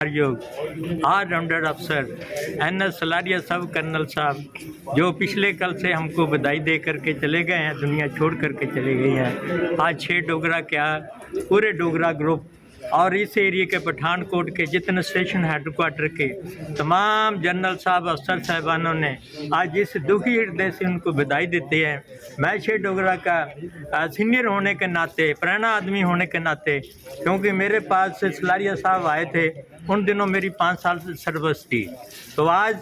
योग ऑलराउंडर अफसर NS सलारिया सब कर्नल साहब जो पिछले कल से हमको बधाई दे करके चले गए हैं, दुनिया छोड़ करके चले गई हैं। आज 6 डोगरा क्या पूरे डोगरा ग्रुप और इस एरिए के पठानकोट के जितने स्टेशन हेडक्वार्टर के तमाम जनरल साहब अफसर साहबानों ने आज इस दुखी हृदय से उनको बधाई देते हैं। मैं 6 डोगरा का सीनियर होने के नाते, पुराना आदमी होने के नाते, क्योंकि मेरे पास से सलारिया साहब आए थे उन दिनों मेरी 5 साल से सर्विस थी, तो आज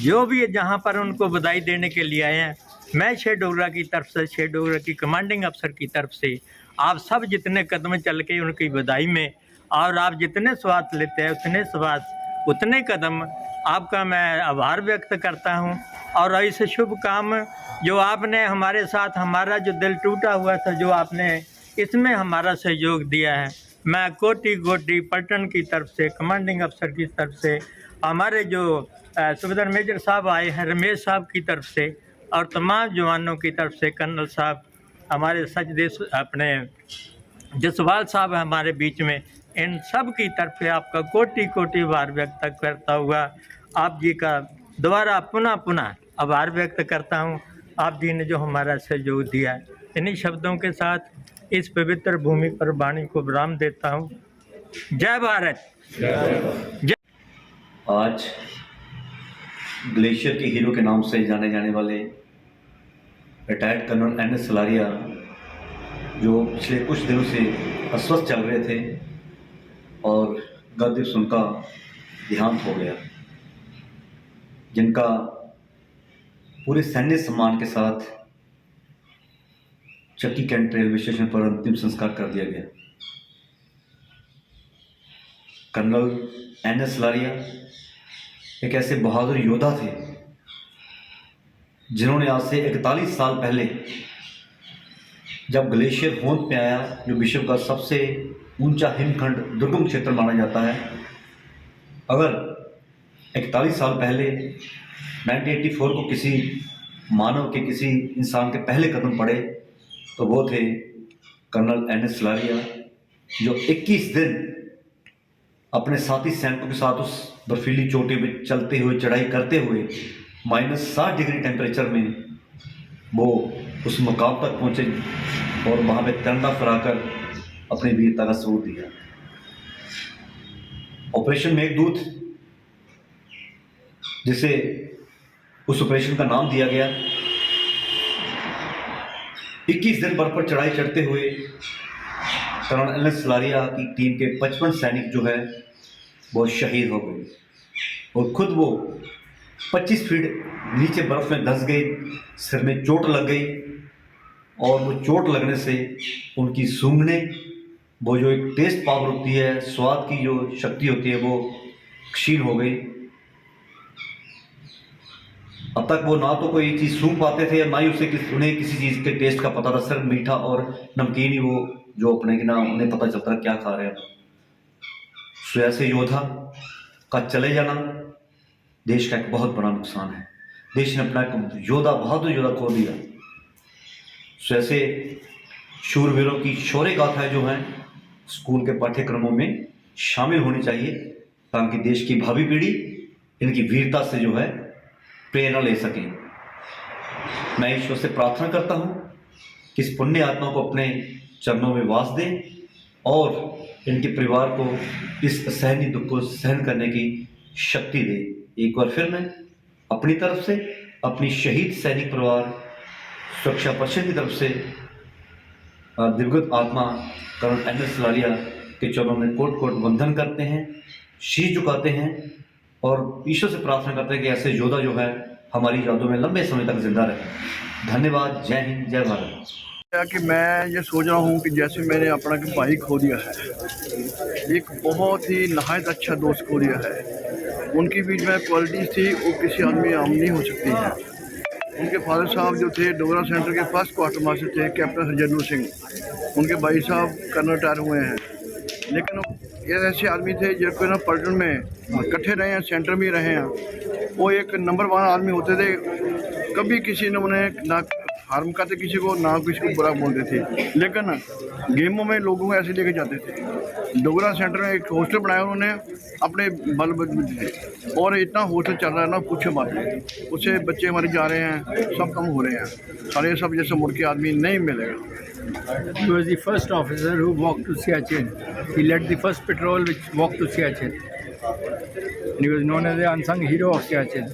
जो भी जहाँ पर उनको बधाई देने के लिए आए हैं, मैं 6 डोगरा की तरफ से, 6 डोगरा की कमांडिंग अफसर की तरफ से आप सब जितने कदम चल के उनकी बधाई में, और आप जितने स्वाद लेते हैं उतने स्वाद उतने कदम आपका मैं आभार व्यक्त करता हूं। और ऐसे शुभ काम जो आपने हमारे साथ, हमारा जो दिल टूटा हुआ था, जो आपने इसमें हमारा सहयोग दिया है, मैं कोटि कोटि पलटन की तरफ से, कमांडिंग अफसर की तरफ से, हमारे जो सूबेदार मेजर साहब आए हैं रमेश साहब की तरफ से, और तमाम जवानों की तरफ से, कर्नल साहब हमारे सचदेव अपने जसवाल साहब हमारे बीच में, इन सब की तरफ से आपका कोटि कोटि आभार व्यक्त करता हुआ आप जी का दोबारा पुनः आभार व्यक्त करता हूं। आप जी ने जो हमारा सहयोग दिया है, इन्हीं शब्दों के साथ इस पवित्र भूमि पर वाणी को विराम देता हूं। जय भारत। जय। आज ग्लेशियर के हीरो के नाम से जाने जाने वाले रिटायर्ड कर्नल NS सलारिया, जो पिछले कुछ दिनों से अस्वस्थ चल रहे थे और गत दिवस उनका देहांत हो गया, जिनका पूरे सैन्य सम्मान के साथ चक्की कैंट रेलवे स्टेशन पर अंतिम संस्कार कर दिया गया। कर्नल NS सलारिया एक ऐसे बहादुर योद्धा थे जिन्होंने आज से 41 साल पहले, जब ग्लेशियर होंद पे आया, जो विश्व का सबसे ऊंचा हिमखंड दुर्गम क्षेत्र माना जाता है, अगर 41 साल पहले 1984 को किसी मानव के, किसी इंसान के पहले कदम पड़े, तो वो थे कर्नल NS सलारिया, जो 21 दिन अपने साथी सैनिकों के साथ उस बर्फीली चोटी में चलते हुए, चढ़ाई करते हुए, -60 डिग्री टेम्परेचर में वो उस मुकाम तक पहुँचे और वहाँ पे तिरंगा फहराकर अपनी वीरता का सबूत दिया। ऑपरेशन मेघदूत, जिसे उस ऑपरेशन का नाम दिया गया, 21 दिन बर्फ पर चढ़ाई चढ़ते हुए कर्नल NS सलारिया की टीम के 55 सैनिक जो है वो शहीद हो गए, और खुद वो 25 फीट नीचे बर्फ में धंस गए, सिर में चोट लग गई, और वो चोट लगने से उनकी सूंघने, वो जो एक टेस्ट पावर होती है, स्वाद की जो शक्ति होती है, वो क्षीण हो गई। अब तक वो ना तो कोई चीज़ सूंघ पाते थे, ना ही उन्हें किसी चीज़ के टेस्ट का पता था, सिर्फ मीठा और नमकीन ही वो जो अपने के ना उन्हें पता चलता क्या खा रहे हैं। सो ऐसे योद्धा का चले जाना देश का एक बहुत बड़ा नुकसान है। देश ने अपना एक योद्धा, बहादुर योद्धा खो दिया। सो ऐसे शूरवीरों की शौर्य गाथाएं जो हैं स्कूल के पाठ्यक्रमों में शामिल होनी चाहिए, ताकि देश की भावी पीढ़ी इनकी वीरता से जो है प्रेरणा ले सके। मैं ईश्वर से प्रार्थना करता हूँ कि इस पुण्य आत्मा को अपने चरणों में वास दें और इनके परिवार को इस असहनीय दुख को सहन करने की शक्ति दे। एक बार फिर मैं अपनी तरफ से, अपनी शहीद सैनिक परिवार सुरक्षा परिषद की तरफ से दिवंगत आत्मा कर्नल NS सलारिया के चरणों में कोट कोट वंदन करते हैं, शीश झुकाते हैं, और ईश्वर से प्रार्थना करते हैं कि ऐसे योद्धा जो है हमारी यादों में लंबे समय तक जिंदा रहे। धन्यवाद। जय हिंद, जय भारत। कि मैं ये सोच रहा हूँ कि जैसे मैंने अपना भाई खो दिया है, एक बहुत ही नहायत अच्छा दोस्त खो दिया है। उनकी बीच में क्वालिटीज़ थी वो किसी आदमी आम नहीं हो सकती है। उनके फादर साहब जो थे डोगरा सेंटर के फर्स्ट क्वार्टर मास्टर थे, कैप्टन हरजनूर सिंह। उनके भाई साहब कर्नल रिटायर हुए हैं, लेकिन ये ऐसे आदमी थे जिनको ना पलटन में इकट्ठे रहे हैं, सेंटर में रहे हैं। वो एक नंबर 1 आदमी होते थे, कभी किसी ने उन्हें ना हार्म करते किसी को, ना किसी को बुरा बोलते थे, लेकिन गेमों में लोगों को ऐसे लेके जाते थे। डोगरा सेंटर में एक हॉस्टल बनाया उन्होंने अपने बल बूते से, और इतना हॉस्टल चल रहा है ना, पूछो बात नहीं। उससे बच्चे हमारे जा रहे हैं, सब कम हो रहे हैं, सारे सब जैसे मुड़ के आदमी नहीं मिलेगा। He was the first officer who walked to Siachen. He led the first patrol which walked to Siachen. And he was known as the unsung hero of Siachen.